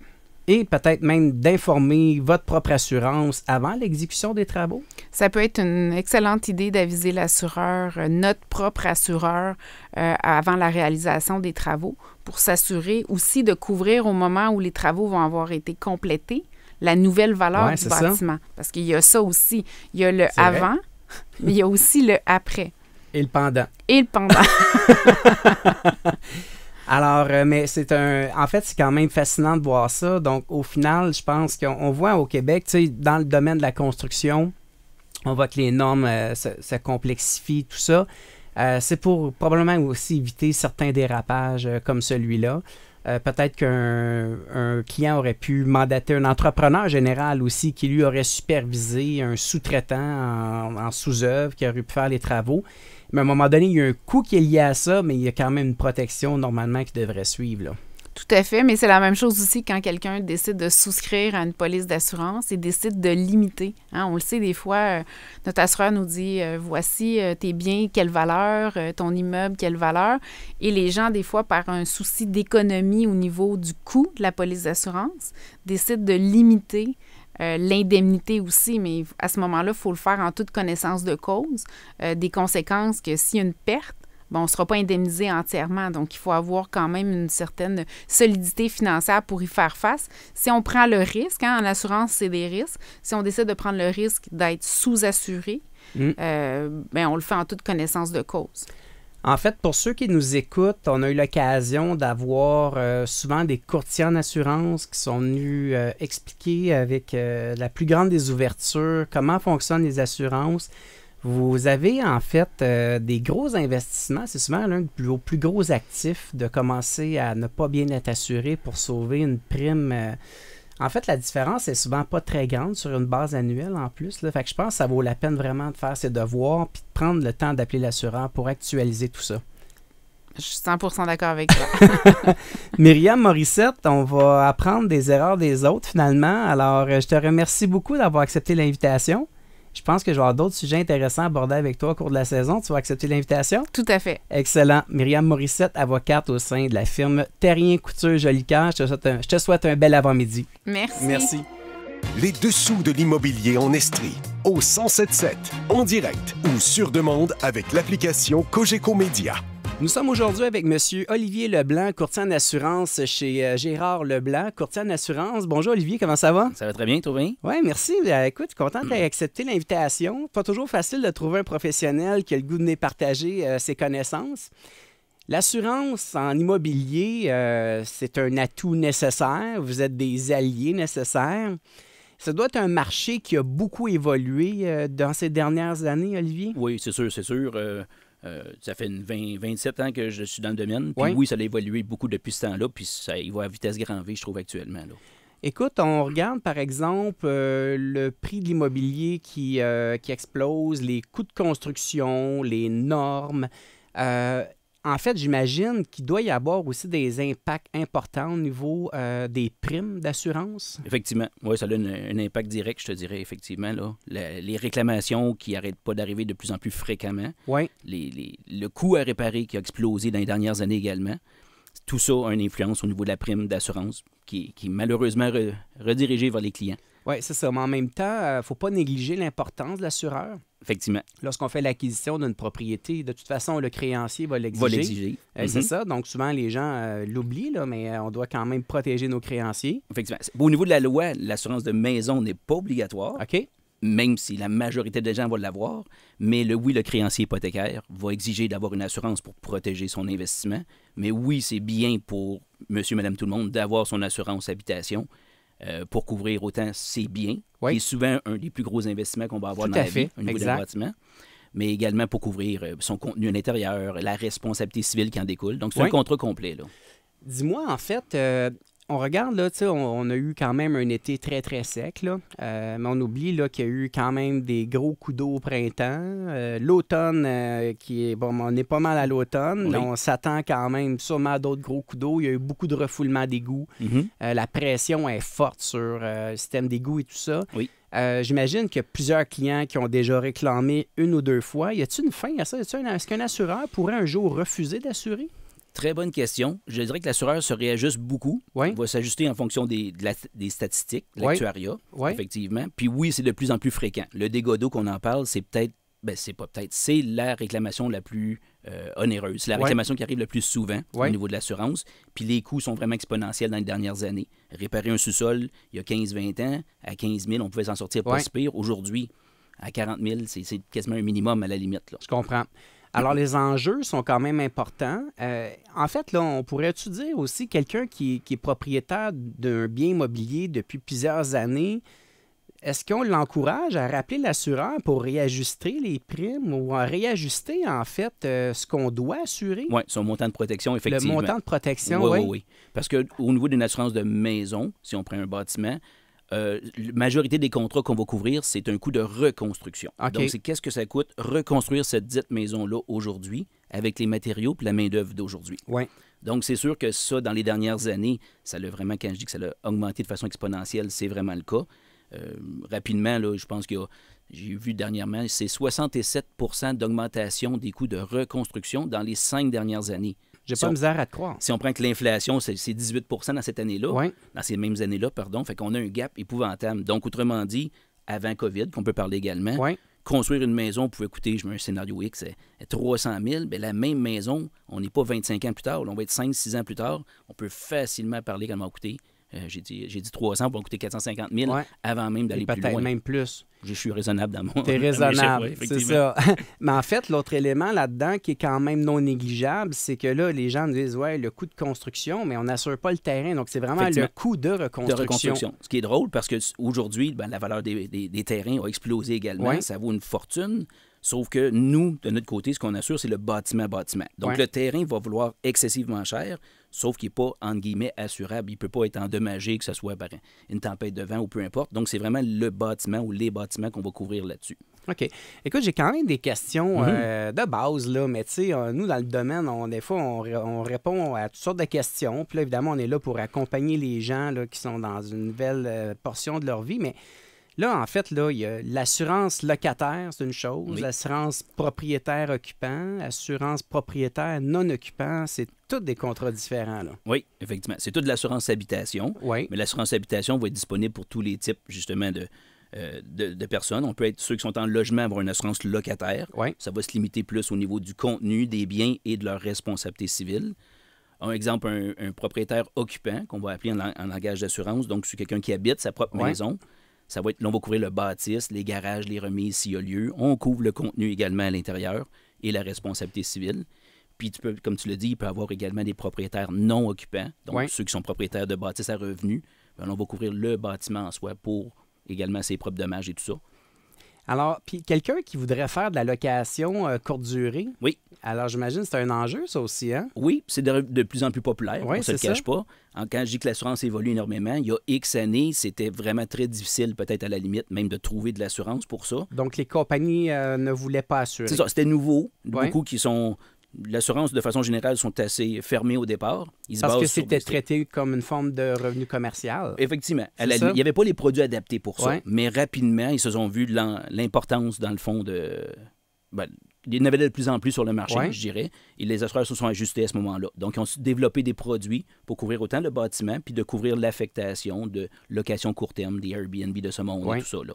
Et peut-être même d'informer votre propre assurance avant l'exécution des travaux. Ça peut être une excellente idée d'aviser l'assureur, notre propre assureur, avant la réalisation des travaux pour s'assurer aussi de couvrir au moment où les travaux vont avoir été complétés la nouvelle valeur Ouais, du c'est bâtiment. Parce qu'il y a ça aussi. Il y a le C'est vrai. avant, mais il y a aussi le après. Et le pendant. Et le pendant. Alors, mais en fait, c'est quand même fascinant de voir ça. Donc, au final, je pense qu'on voit au Québec, tu sais, dans le domaine de la construction, on voit que les normes se complexifient, tout ça. C'est pour probablement aussi éviter certains dérapages comme celui-là. Peut-être qu'un client aurait pu mandater un entrepreneur général aussi qui, lui, aurait supervisé un sous-traitant en sous-œuvre qui aurait pu faire les travaux. Mais à un moment donné, il y a un coût qui est lié à ça, mais il y a quand même une protection normalement qui devrait suivre, là. Tout à fait, mais c'est la même chose aussi quand quelqu'un décide de souscrire à une police d'assurance et décide de limiter. Hein, on le sait, des fois, notre assureur nous dit voici tes biens, quelle valeur, ton immeuble, quelle valeur. Et les gens, des fois, par un souci d'économie au niveau du coût de la police d'assurance, décident de limiter l'indemnité aussi, mais à ce moment-là, il faut le faire en toute connaissance de cause, des conséquences que s'il y a une perte, bon, on ne sera pas indemnisé entièrement. Donc, il faut avoir quand même une certaine solidité financière pour y faire face. Si on prend le risque, hein, en assurance, c'est des risques. Si on décide de prendre le risque d'être sous-assuré, ben, on le fait en toute connaissance de cause. En fait, pour ceux qui nous écoutent, on a eu l'occasion d'avoir souvent des courtiers en assurance qui sont venus expliquer avec la plus grande des ouvertures comment fonctionnent les assurances. Vous avez en fait des gros investissements. C'est souvent l'un de vos plus gros actifs de commencer à ne pas bien être assuré pour sauver une prime. En fait, la différence est souvent pas très grande sur une base annuelle en plus, là. Fait que je pense que ça vaut la peine vraiment de faire ses devoirs puis de prendre le temps d'appeler l'assureur pour actualiser tout ça. Je suis 100% d'accord avec toi. Myriam Morissette, on va apprendre des erreurs des autres finalement. Alors, je te remercie beaucoup d'avoir accepté l'invitation. Je pense que je vais avoir d'autres sujets intéressants à aborder avec toi au cours de la saison. Tu vas accepter l'invitation? Tout à fait. Excellent. Myriam Morissette, avocate au sein de la firme Terrien Couture Jolicoeur. Je te souhaite un bel avant-midi. Merci. Merci. Les dessous de l'immobilier en Estrie, au 1077, en direct ou sur demande avec l'application Cogeco Média. Nous sommes aujourd'hui avec M. Olivier Leblanc, courtier en assurance chez Gérard Leblanc, courtier en assurance. Bonjour Olivier, comment ça va? Ça va très bien, toi bien? Oui, merci. Écoute, je suis content que tu aies accepté l'invitation. Pas toujours facile de trouver un professionnel qui a le goût de venir partager ses connaissances. L'assurance en immobilier, c'est un atout nécessaire. Vous êtes des alliés nécessaires. Ça doit être un marché qui a beaucoup évolué dans ces dernières années, Olivier? Oui, c'est sûr, c'est sûr. Ça fait 27 ans que je suis dans le domaine. Puis Oui. oui, ça a évolué beaucoup depuis ce temps-là. Puis ça, il va à vitesse grand V, je trouve, actuellement. Là. Écoute, on regarde par exemple le prix de l'immobilier qui explose, les coûts de construction, les normes. En fait, j'imagine qu'il doit y avoir aussi des impacts importants au niveau des primes d'assurance. Effectivement, oui, ça a un impact direct, je te dirais, effectivement. Là. Les réclamations qui n'arrêtent pas d'arriver de plus en plus fréquemment. Oui. Le coût à réparer qui a explosé dans les dernières années également. Tout ça a une influence au niveau de la prime d'assurance qui est malheureusement redirigée vers les clients. Oui, c'est ça. Mais en même temps, il ne faut pas négliger l'importance de l'assureur. Effectivement. Lorsqu'on fait l'acquisition d'une propriété, de toute façon, le créancier va l'exiger. Va l'exiger. C'est ça. Donc, souvent, les gens l'oublient, là, mais on doit quand même protéger nos créanciers. Effectivement. Au niveau de la loi, l'assurance de maison n'est pas obligatoire, OK. même si la majorité des gens vont l'avoir. Mais le créancier hypothécaire va exiger d'avoir une assurance pour protéger son investissement. Mais oui, c'est bien pour monsieur, madame, tout le monde d'avoir son assurance habitation pour couvrir autant ses biens, qui est souvent un des plus gros investissements qu'on va avoir dans la vie au niveau d'un bâtiment, mais également pour couvrir son contenu à l'intérieur, la responsabilité civile qui en découle. Donc, c'est un contrat complet, là. Dis-moi, en fait, on regarde, là, tu sais, on a eu quand même un été très, très sec, là, mais on oublie là, qu'il y a eu quand même des gros coups d'eau au printemps. L'automne, qui est, bon, on est pas mal à l'automne, mais on s'attend quand même sûrement à d'autres gros coups d'eau. Il y a eu beaucoup de refoulement d'égouts. La pression est forte sur le système d'égouts et tout ça. Oui. J'imagine qu'il y a plusieurs clients qui ont déjà réclamé une ou deux fois. Y a-t-il une fin à ça? Est-ce qu'un assureur pourrait un jour refuser d'assurer? Très bonne question. Je dirais que l'assureur se réajuste beaucoup. Il va s'ajuster en fonction des statistiques, de l'actuariat, effectivement. Puis oui, c'est de plus en plus fréquent. Le dégât d'eau qu'on en parle, c'est peut-être, c'est la réclamation la plus onéreuse. C'est la réclamation qui arrive le plus souvent au niveau de l'assurance. Puis les coûts sont vraiment exponentiels dans les dernières années. Réparer un sous-sol, il y a 15-20 ans, à 15 000, on pouvait s'en sortir pas si pire. Aujourd'hui, à 40 000, c'est quasiment un minimum à la limite, là. Je comprends. Alors, les enjeux sont quand même importants. En fait, là, on pourrait-tu dire aussi quelqu'un qui est propriétaire d'un bien immobilier depuis plusieurs années, est-ce qu'on l'encourage à rappeler l'assureur pour réajuster les primes ou à réajuster, en fait, ce qu'on doit assurer? Oui, son montant de protection, effectivement. Le montant de protection, oui. Parce qu'au niveau d'une assurance de maison, si on prend un bâtiment, la majorité des contrats qu'on va couvrir, c'est un coût de reconstruction. Donc, c'est qu'est-ce que ça coûte reconstruire cette dite maison-là aujourd'hui avec les matériaux et la main-d'œuvre d'aujourd'hui. Donc, c'est sûr que ça, dans les dernières années, ça l'a vraiment, quand je dis que ça l'a augmenté de façon exponentielle, c'est vraiment le cas. Rapidement, là, je pense j'ai vu dernièrement, c'est 67 % d'augmentation des coûts de reconstruction dans les 5 dernières années. J'ai pas misère à te croire. Si on prend que l'inflation, c'est 18 % dans cette année-là, dans ces mêmes années-là, fait qu'on a un gap épouvantable. Donc, autrement dit, avant COVID, qu'on peut parler également, construire une maison pouvait coûter, je mets un scénario X, 300 000, bien, la même maison, on n'est pas 25 ans plus tard, on va être 5-6 ans plus tard, on peut facilement parler comment coûter. J'ai dit 300 pour coûter 450 000 avant même d'aller plus loin. Peut-être même plus. Je suis raisonnable dans mon... T'es raisonnable, c'est ça. Mais en fait, l'autre élément là-dedans qui est quand même non négligeable, c'est que là, les gens nous disent, le coût de construction, mais on n'assure pas le terrain. Donc, c'est vraiment le coût de reconstruction. Ce qui est drôle, parce qu'aujourd'hui, la valeur des terrains a explosé également. Ça vaut une fortune. Sauf que nous, de notre côté, ce qu'on assure, c'est le bâtiment. Donc, le terrain va vouloir excessivement cher, sauf qu'il n'est pas, entre guillemets, assurable. Il ne peut pas être endommagé, que ce soit par une tempête de vent ou peu importe. Donc, c'est vraiment le bâtiment ou les bâtiments qu'on va couvrir là-dessus. OK. Écoute, j'ai quand même des questions de base, là, mais tu sais, nous, dans le domaine, des fois, on répond à toutes sortes de questions. Puis là, évidemment, on est là pour accompagner les gens là, qui sont dans une nouvelle portion de leur vie, mais... Là, en fait, là, il y a l'assurance locataire, c'est une chose. L'assurance propriétaire-occupant, assurance propriétaire non-occupant, c'est tous des contrats différents, là. Oui, effectivement. C'est toute l'assurance habitation. Mais l'assurance habitation va être disponible pour tous les types, justement, de personnes. On peut être ceux qui sont en logement, avoir une assurance locataire. Ça va se limiter plus au niveau du contenu des biens et de leur responsabilité civile. Un exemple, un propriétaire occupant, qu'on va appeler en langage d'assurance. Donc, c'est quelqu'un qui habite sa propre maison. Ça va être, là, on va couvrir le bâtisse, les garages, les remises s'il y a lieu. On couvre le contenu également à l'intérieur et la responsabilité civile. Puis, comme tu l'as dit, il peut y avoir également des propriétaires non occupants. Donc, ceux qui sont propriétaires de bâtisses à revenus, bien, on va couvrir le bâtiment en soi pour également ses propres dommages et tout ça. Alors, puis quelqu'un qui voudrait faire de la location courte durée. Alors, j'imagine que c'est un enjeu, ça aussi, hein? Oui, c'est de plus en plus populaire, on ne se le cache pas. Quand je dis que l'assurance évolue énormément, il y a X années, c'était vraiment très difficile, peut-être à la limite, même de trouver de l'assurance pour ça. Donc, les compagnies ne voulaient pas assurer. C'est ça, c'était nouveau. Beaucoup qui sont... L'assurance, de façon générale, sont assez fermées au départ. Parce que c'était traité comme une forme de revenu commercial. Effectivement. Il n'y avait pas les produits adaptés pour ça, mais rapidement, ils se sont vus l'importance, dans le fond, il y en avait de plus en plus sur le marché, je dirais, et les assureurs se sont ajustés à ce moment-là. Donc, ils ont développé des produits pour couvrir autant le bâtiment, puis de couvrir l'affectation de location court terme, des Airbnb de ce monde, et tout ça, là.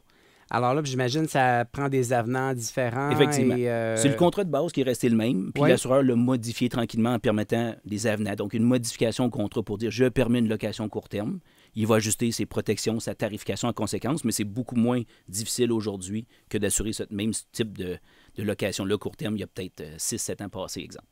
Alors là, j'imagine que ça prend des avenants différents. Effectivement. C'est le contrat de base qui est resté le même, puis l'assureur l'a modifié tranquillement en permettant des avenants. Donc, une modification au contrat pour dire « je permets une location court terme ». Il va ajuster ses protections, sa tarification en conséquence, mais c'est beaucoup moins difficile aujourd'hui que d'assurer ce même type de location-là court terme il y a peut-être 6-7 ans passés, exemple.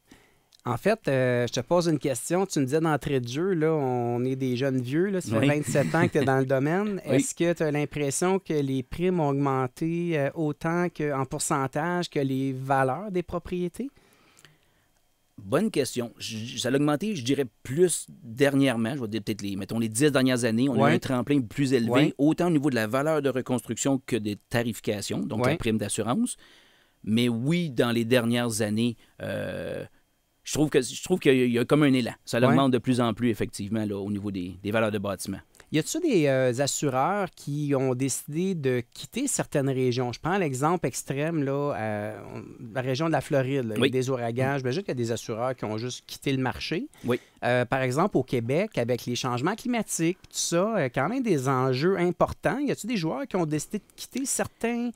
En fait, je te pose une question. Tu me disais d'entrée de jeu, là, on est des jeunes vieux, là, ça fait 27 ans que tu es dans le domaine. Est-ce que tu as l'impression que les primes ont augmenté autant en pourcentage que les valeurs des propriétés? Bonne question. Ça a augmenté, je dirais, plus dernièrement. Je vais dire peut-être les 10 dernières années. On a eu un tremplin plus élevé, autant au niveau de la valeur de reconstruction que des tarifications, donc la prime d'assurance. Mais oui, dans les dernières années... Je trouve qu'il y a comme un élan. Ça augmente de plus en plus, effectivement, là, au niveau des valeurs de bâtiment. Y a-t-il des assureurs qui ont décidé de quitter certaines régions? Je prends l'exemple extrême, là, la région de la Floride. Là, il y a des ouragans. J'imagine qu'il y a des assureurs qui ont juste quitté le marché. Par exemple, au Québec, avec les changements climatiques, tout ça, quand même des enjeux importants. Y a-t-il des joueurs qui ont décidé de quitter certaines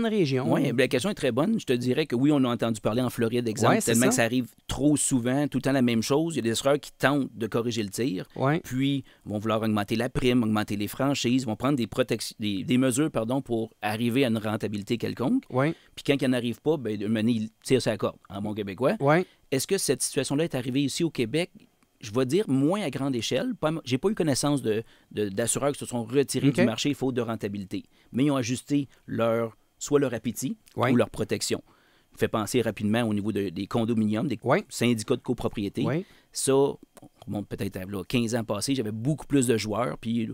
régions? Oui, la question est très bonne. Je te dirais que oui, on a entendu parler en Floride, exemple, tellement que ça arrive trop souvent, tout le temps la même chose. Il y a des assureurs qui tentent de corriger le tir, puis vont vouloir augmenter la prime, augmenter les franchises, vont prendre des mesures pour arriver à une rentabilité quelconque. Puis quand ils n'en arrivent pas, ben, ils tirent sa corde, en bon québécois. Est-ce que cette situation-là est arrivée ici au Québec? Je vais dire moins à grande échelle. J'ai pas eu connaissance d'assureurs qui se sont retirés du marché faute de rentabilité. Mais ils ont ajusté soit leur appétit ou leur protection. Il fait penser rapidement au niveau des condominiums, des syndicats de copropriété. Ça, on remonte peut-être à 15 ans passés, j'avais beaucoup plus de joueurs, puis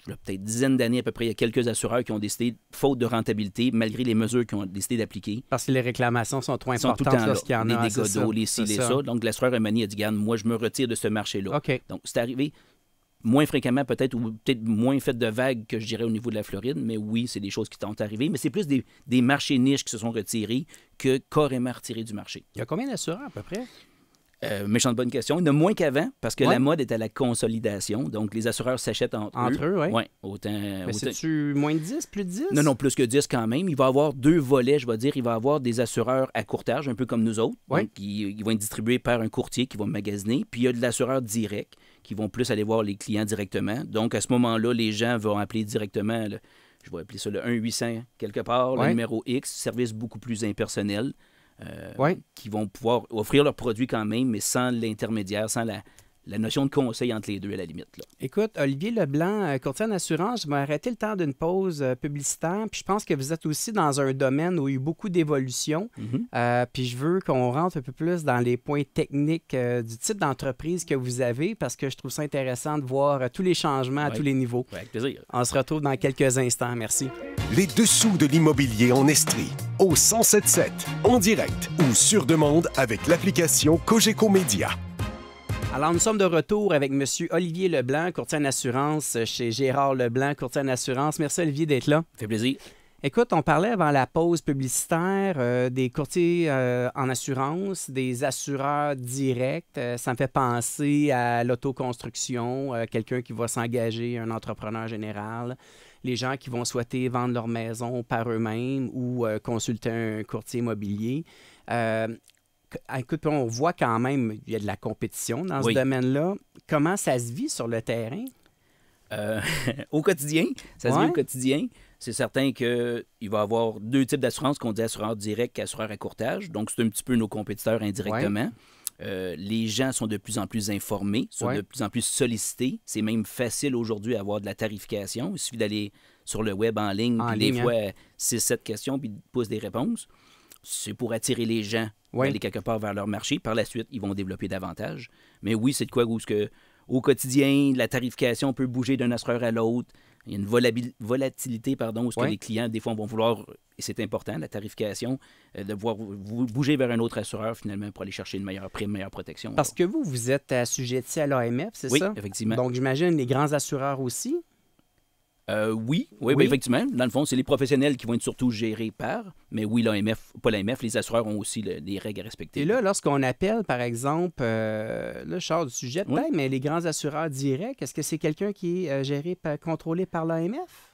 peut-être dizaine d'années à peu près, il y a quelques assureurs qui ont décidé, faute de rentabilité, malgré les mesures qu'ils ont décidé d'appliquer. Parce que les réclamations sont trop importantes tout le temps lorsqu'il y en a. Les dégâts d'eau, les ci, les ça. Donc, l'assureur Amani a dit, garde, moi, je me retire de ce marché-là. Donc, c'est arrivé moins fréquemment peut-être, ou peut-être moins fait de vagues que je dirais au niveau de la Floride, mais oui, c'est des choses qui sont arrivées. Mais c'est plus des marchés niches qui se sont retirés que carrément retirés du marché. Il y a combien d'assureurs à peu près? Méchante bonne question. Il y en a moins qu'avant parce que la mode est à la consolidation. Donc, les assureurs s'achètent entre eux. Oui. Mais c'est-tu moins de 10, plus de 10? Non, plus que 10 quand même. Il va y avoir deux volets, je vais dire. Il va y avoir des assureurs à courtage, un peu comme nous autres. Donc, ils vont être distribués par un courtier qui va magasiner. Puis, il y a de l'assureur direct qui vont plus aller voir les clients directement. Donc, à ce moment-là, les gens vont appeler directement, je vais appeler ça le 1-800 quelque part, le numéro X, service beaucoup plus impersonnel. Qui vont pouvoir offrir leurs produits quand même, mais sans l'intermédiaire, sans la notion de conseil entre les deux, à la limite. Là. Écoute, Olivier Leblanc, courtier en assurance, je vais arrêter le temps d'une pause publicitaire, puis je pense que vous êtes aussi dans un domaine où il y a eu beaucoup d'évolution, puis je veux qu'on rentre un peu plus dans les points techniques du type d'entreprise que vous avez, parce que je trouve ça intéressant de voir tous les changements à tous les niveaux. Avec plaisir. On se retrouve dans quelques instants. Merci. Les dessous de l'immobilier en Estrie, au 1077, en direct ou sur demande avec l'application Cogeco Média. Alors, nous sommes de retour avec M. Olivier Leblanc, courtier en assurance chez Gérard Leblanc, courtier en assurance. Merci, Olivier, d'être là. Ça fait plaisir. Écoute, on parlait avant la pause publicitaire des courtiers en assurance, des assureurs directs. Ça me fait penser à l'autoconstruction, quelqu'un qui va s'engager, un entrepreneur général, les gens qui vont souhaiter vendre leur maison par eux-mêmes ou consulter un courtier immobilier. Écoute, on voit quand même qu'il y a de la compétition dans ce domaine-là. Comment ça se vit sur le terrain? Au quotidien, ça se vit au quotidien. C'est certain qu'il va y avoir deux types d'assurance qu'on dit assureur direct et assureur à courtage. Donc, c'est un petit peu nos compétiteurs indirectement. Les gens sont de plus en plus informés, sont de plus en plus sollicités. C'est même facile aujourd'hui d'avoir de la tarification. Il suffit d'aller sur le web en ligne, puis des fois 6-7 questions, puis ils posent des réponses. C'est pour attirer les gens aller quelque part vers leur marché. Par la suite, ils vont développer davantage. Mais oui, c'est de quoi où au quotidien, la tarification peut bouger d'un assureur à l'autre. Il y a une volatilité, où ce que les clients, des fois, vont vouloir, et c'est important, la tarification, de voir bouger vers un autre assureur, finalement, pour aller chercher une meilleure prime, une meilleure protection. Parce que vous êtes assujetti à l'AMF, c'est ça? Oui, effectivement. Donc, j'imagine les grands assureurs aussi? Oui, effectivement. Dans le fond, c'est les professionnels qui vont être surtout gérés par, mais oui, les assureurs ont aussi des règles à respecter. Et là, lorsqu'on appelle, par exemple, là, je sors du sujet peut-être, mais les grands assureurs directs, est-ce que c'est quelqu'un qui est contrôlé par l'AMF?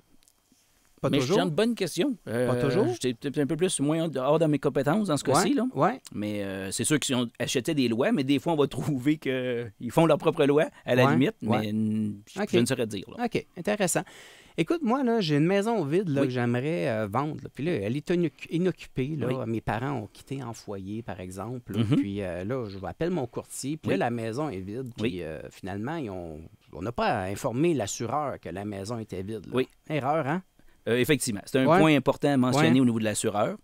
Pas toujours. C'est une bonne question. Pas toujours. J'étais peut-être un peu plus moins hors de mes compétences dans ce cas-ci. Là. Ouais. Mais c'est sûr qu'ils ont acheté des lois, mais des fois, on va trouver qu'ils font leur propre loi, à la limite, mais je ne saurais dire. Là. OK, intéressant. Écoute, moi, là, j'ai une maison vide là, que j'aimerais vendre. Là. Puis là, elle est inoccupée. Là. Mes parents ont quitté en foyer, par exemple. Là. Puis là, je appelle mon courtier. Puis là, la maison est vide. Puis finalement, on n'a pas informé l'assureur que la maison était vide. Là. Erreur, hein? Effectivement. C'est un point important à mentionner au niveau de l'assureur.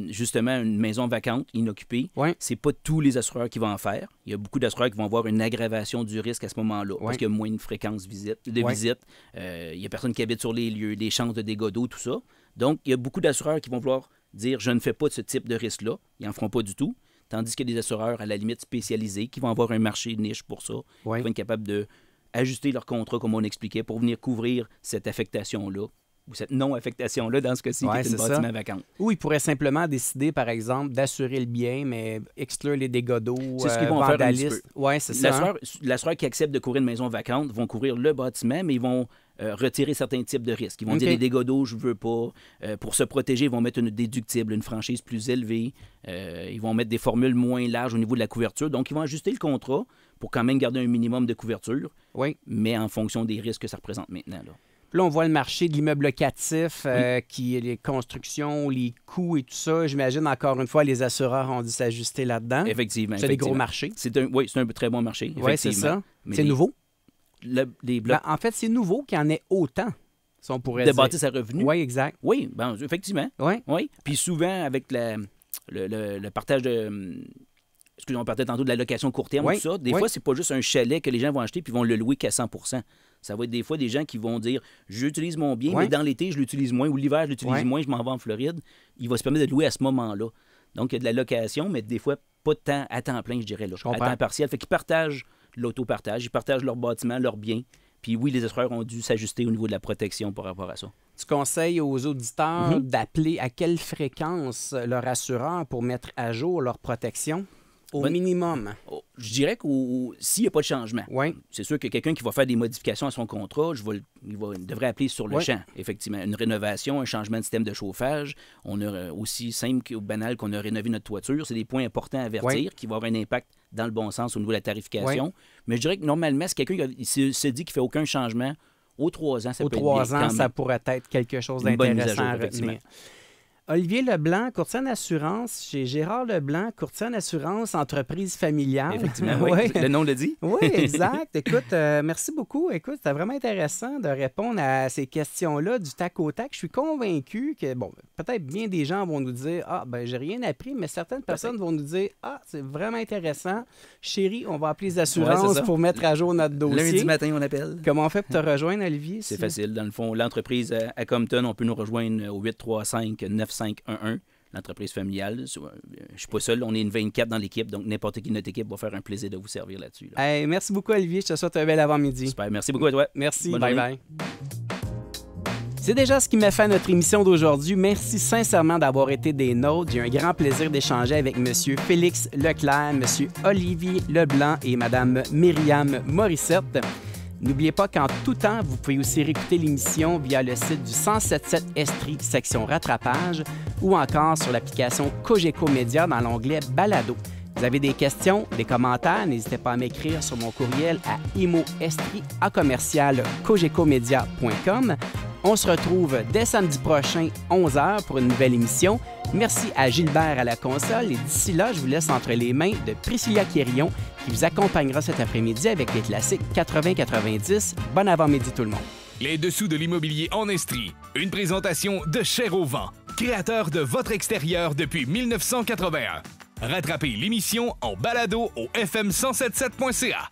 Justement, une maison vacante, inoccupée, c'est pas tous les assureurs qui vont en faire. Il y a beaucoup d'assureurs qui vont avoir une aggravation du risque à ce moment-là, parce qu'il y a moins de fréquence de visite. Il y a personne qui habite sur les lieux, des chances de dégâts d'eau, tout ça. Donc, il y a beaucoup d'assureurs qui vont vouloir dire « je ne fais pas de ce type de risque-là ». Ils n'en feront pas du tout. Tandis qu'il y a des assureurs, à la limite, spécialisés, qui vont avoir un marché niche pour ça, qui vont être capables d'ajuster leur contrat, comme on expliquait, pour venir couvrir cette affectation-là, ou cette non-affectation-là, dans ce cas-ci, qui est une bâtiment vacante. Ou ils pourraient simplement décider, par exemple, d'assurer le bien, mais exclure les dégâts d'eau, c'est ce qu'ils vont faire un petit peu. Oui, c'est ça. L'assureur qui accepte de couvrir une maison vacante vont couvrir le bâtiment, mais ils vont retirer certains types de risques. Ils vont dire les dégâts d'eau, je ne veux pas. Pour se protéger, ils vont mettre une déductible, une franchise plus élevée. Ils vont mettre des formules moins larges au niveau de la couverture. Donc, ils vont ajuster le contrat pour quand même garder un minimum de couverture, mais en fonction des risques que ça représente maintenant. Là, on voit le marché de l'immeuble locatif, les constructions, les coûts et tout ça. J'imagine, encore une fois, les assureurs ont dû s'ajuster là-dedans. Effectivement. C'est des gros marchés. C'est un très bon marché, Oui, c'est ça. C'est nouveau. Les blocs... En fait, c'est nouveau qu'il y en ait autant, si on pourrait dire. De bâtisses à revenus? Oui, exact. Oui, effectivement. Oui. Puis souvent, avec le partage de... Excusez-moi, on parlait tantôt de la location court terme, tout ça. Des fois, c'est pas juste un chalet que les gens vont acheter puis vont le louer qu'à 100 %. Ça va être des fois des gens qui vont dire « j'utilise mon bien, mais dans l'été, je l'utilise moins, ou l'hiver, je l'utilise moins, je m'en vais en Floride. » Il va se permettre de louer à ce moment-là. Donc, il y a de la location, mais des fois, pas de temps à temps plein, je dirais. Là, à temps partiel. Fait qu'ils partagent l'autopartage, ils partagent leur bâtiment, leurs biens. Puis oui, les assureurs ont dû s'ajuster au niveau de la protection par rapport à ça. Tu conseilles aux auditeurs d'appeler à quelle fréquence leur assureur pour mettre à jour leur protection? Au minimum. Je dirais que s'il n'y a pas de changement, c'est sûr que quelqu'un qui va faire des modifications à son contrat, il devrait appeler sur le champ, effectivement. Une rénovation, un changement de système de chauffage. On a aussi simple ou banal qu'on a rénové notre toiture. C'est des points importants à avertir qui vont avoir un impact dans le bon sens au niveau de la tarification. Mais je dirais que normalement, si quelqu'un se dit qu'il ne fait aucun changement, aux 3 ans, ça peut être bien. Aux 3 ans, ça pourrait être quelque chose d'intéressant à retenir. Olivier Leblanc, courtier en assurance chez Gérard Leblanc, courtier en assurance entreprise familiale. Effectivement, oui. Le nom le dit. Oui, exact. Écoute, merci beaucoup. Écoute, c'était vraiment intéressant de répondre à ces questions-là du tac au tac. Je suis convaincu que, peut-être bien des gens vont nous dire « Ah, ben j'ai rien appris », mais certaines personnes vont nous dire « Ah, c'est vraiment intéressant. Chérie, on va appeler les assurances pour mettre à jour notre dossier. » Lundi matin, on appelle. Comment on fait pour te rejoindre, Olivier? C'est facile. Dans le fond, l'entreprise à Compton, on peut nous rejoindre au 835-9511. L'entreprise familiale. Je ne suis pas seul, on est une 24 dans l'équipe, donc n'importe qui de notre équipe va faire un plaisir de vous servir là-dessus. Hey, merci beaucoup, Olivier. Je te souhaite un bel avant-midi. Super, merci beaucoup à toi. Merci, bye-bye. C'est déjà ce qui m'a fait notre émission d'aujourd'hui. Merci sincèrement d'avoir été des nôtres. J'ai eu un grand plaisir d'échanger avec M. Félix Leclerc, M. Olivier Leblanc et Mme Myriam Morissette. N'oubliez pas qu'en tout temps, vous pouvez aussi réécouter l'émission via le site du 1077 Estrie, section rattrapage, ou encore sur l'application Cogeco Média dans l'onglet Balado. Vous avez des questions, des commentaires, n'hésitez pas à m'écrire sur mon courriel à imo.estrie@cogecomedia.com. On se retrouve dès samedi prochain, 11h, pour une nouvelle émission. Merci à Gilbert à la console et d'ici là, je vous laisse entre les mains de Priscilla Quirion qui vous accompagnera cet après-midi avec les classiques 80-90. Bon avant-midi tout le monde. Les dessous de l'immobilier en Estrie. Une présentation de Cher au vent, créateur de votre extérieur depuis 1981. Rattrapez l'émission en balado au fm1077.ca.